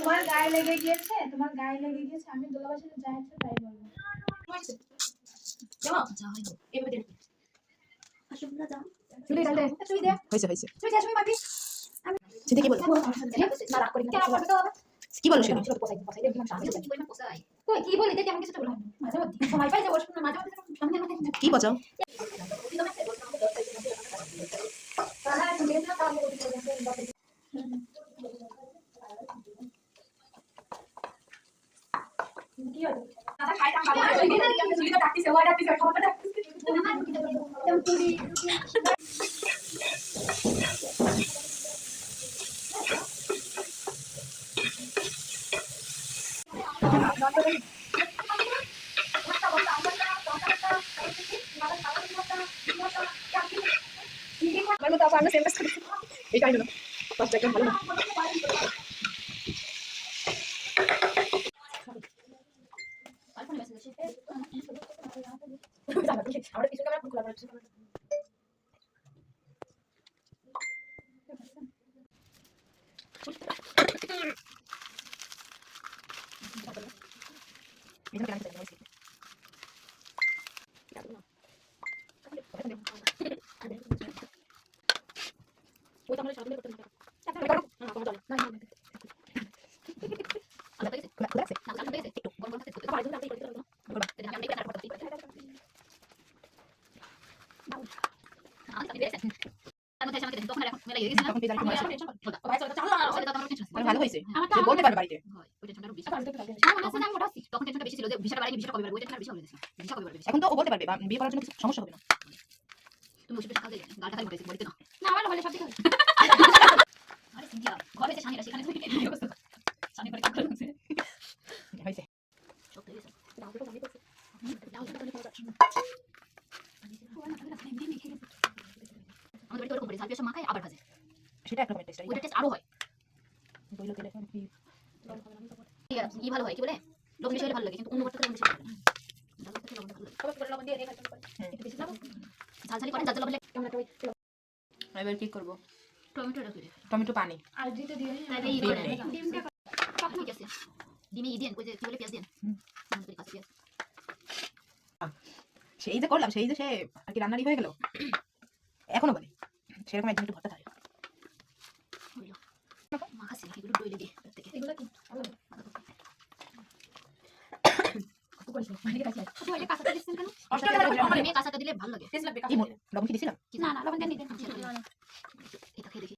তোমার গায়ে লেগে গিয়েছে, তোমার গায়ে লেগে গিয়েছে, আমি দোলাবার সাথে যা ইচ্ছা তাই বলবো। যাও যা হয় এভাবে দে আসুন না যাও তুই দে, তুই দে, হয়েছে হয়েছে তুই যা, তুই মারবি। চিন্তা কি বলো না রাগ করি না, কেন করবে তো আবার? কি বলো সেটা তুই কি বলি, দেখি আমি কিছু তো বললাম না। মাঝে মধ্যে সময় পাই যে বসবো না, মাঝে মধ্যে সামনে মাথায় কি বাঁচাও কি হলো? দাদা খাইতাম বাবা, সুবিধা ডাকতিছে, ওই ডাকতিছে, খাবার ডাকতিছে। আমার মতো আপা আমরা সেম কাজ করি। এইটাই হলো ফার্স্ট একদম ভালো না। আইফোনে মেসেজ আসে আমরা পিছনে ক্যামেরা খোলা পড়ে। এখানে কেন খেতে হয়েছে ওই তো আমরা সামনে করতে না কোনো চলে না আলাদা গেছে খোলা আছে না সামনে গেছে একটু বন্ধ করতে করতে পারি না আমি করতে পারবো না আমি এটা করতে পারি আমি দেখেন আমি তাই আমাকে তখন এখন মেলা গেছে না তখন পেজাল আমি তোমার টেনশন করব ভাই চলো চালু না ওটা তোমার টেনশন ভালো হয়েছে আমারটা বলতে পারবে বাড়িতে ওই টেনশনটা বেশি না মনে আছে না মোটা তখন টেনশনটা বেশি ছিল যে ভিসাটা বাড়ি ভিসাটা কবে বাড়বে ওই টেনশনটা বেশি হয়ে গেছে ভিসা কবে বাড়বে এখন তো ও বলতে পারবে বিয়ে করার জন্য কিছু সমস্যা হবে না তুমি ওষুধটা খাও দেখে গালটা খাই বলেছে বলতে না না আমার হলে সব ঠিক হবে আরে সিঙ্গিয়া ঘরে এসে শানিরা সেখানে তুমি কি অবস্থা শানি করে কাজ করছে হয়েছে সব হয়ে গেছে দাও তো আমি করছি দাও তো আমি করছি আমাদের বাড়িতে ওরকম করে সালপিয়া সব মাখায় আবার ভাজে সেটা একটা টেস্ট ওইটা টেস্ট আরো হয় বইলো তেলে কি ই ভালো হয় কি বলে লবণ বেশি হলে ভালো লাগে কিন্তু অন্য করতে লবণ বেশি ভালো লাগে ডাল করতে লবণ ভালো লাগে সবাই পুরো লবণ দিয়ে রেখে দেন, একটু বেশি লবণ। ঝালঝালি করে ঝাল লবণ কেমন একটা ওই এবার কি করব টমেটো রাখি টমেটো পানি আর দিতে দিয়ে তাহলে ই করে ডিমটা কাটনি কি আছে ডিমে ই দেন ওই যে কি বলে পেঁয়াজ দেন আমাদের কাছে পেঁয়াজ সেই যে করলাম সেই যে সে আর কি রান্নারি হয়ে গেল এখনো বলে সেরকম একদিন একটু ভর্তা থাকে হইলো মাখাছি এগুলো ডইলে দিয়ে থেকে এগুলো কি কত করিস মানে কি কাছে শুধু এলে কাঁচাটা দিচ্ছেন কেন অষ্টটা আমার মেয়ে কাঁচাটা দিলে ভালো লাগে টেস্ট লাগবে কি লবণ কি দিছিলাম না না লবণ দেন নি দেন এটা খেয়ে দেখি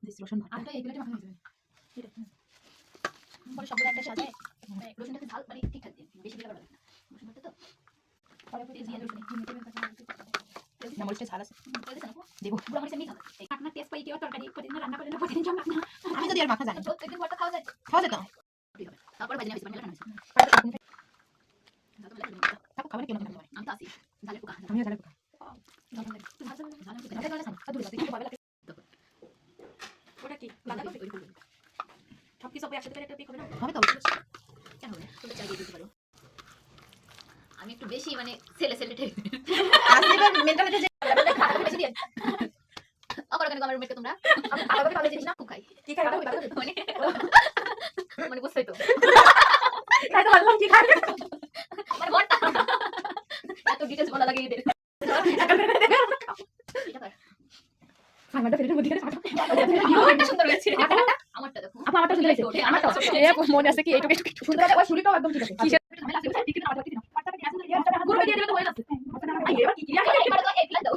দিছি রসুন ভর্তা আমটা এগুলো মাখা হয়ে যাবে। পরে সবগুলো একটা সাথে রসুনটাকে ঝাল মানে ঠিকঠাক দিন বেশি দিলে ভালো লাগে না রসুন ভর্তা তো পরে পুরো দিয়ে রসুন দিয়ে মিটে মিটে না মরিচটা ঝাল আছে তেল দিছেন আপু দেবো পুরো আমার মিট হবে আপনার টেস্ট পাই কেউ তরকারি প্রতিদিন রান্না করেন না প্রতিদিন জম রান্না আমি যদি আর মাখা জানি প্রত্যেকদিন ভর্তা খাওয়া যায় খাওয়া যেত তারপর ভাজি নেবেন বানিয়ে রান্না তারপর খাবার কেন খাবে আমি তো আসি ঝালের পোকা আমিও জানি পোকা ওটা কি লাগা সব কি সব একসাথে করে একটা পিক হবে না? হবে তো কেন হবে তোমরা চাই দিয়ে দিতে পারো আমি একটু বেশি মানে ছেলে ছেলে টাইপ আসলে এবার মেন্টালিটি যে বেশি দিয়ে আবার কেন আমার রুমমেট তোমরা আলাদা ভালো জিনিস না, খুব খাই কি খাই ভালো মানে মানে বুঝছই তো তাই তো ভাবলাম কি খাই মানে ভর্তা এত ডিটেইলস বলা লাগে এদের আমারটা ফেলে মুদি করে আমারটা সুন্দর হয়েছে আমারটা দেখো আপু আমারটা সুন্দর হয়েছে আমারটা মনে আছে কি এইটুকু সুন্দর আছে, ওই শুরুটাও একদম ঠিক আছে। কি ঝামেলা আছে ঠিক না আমারটা ঠিক না পাঁচটা দিয়ে আসলে গুরু দিয়ে দিলে তো হয়ে যাচ্ছে। এবার তো এক লাখ দাও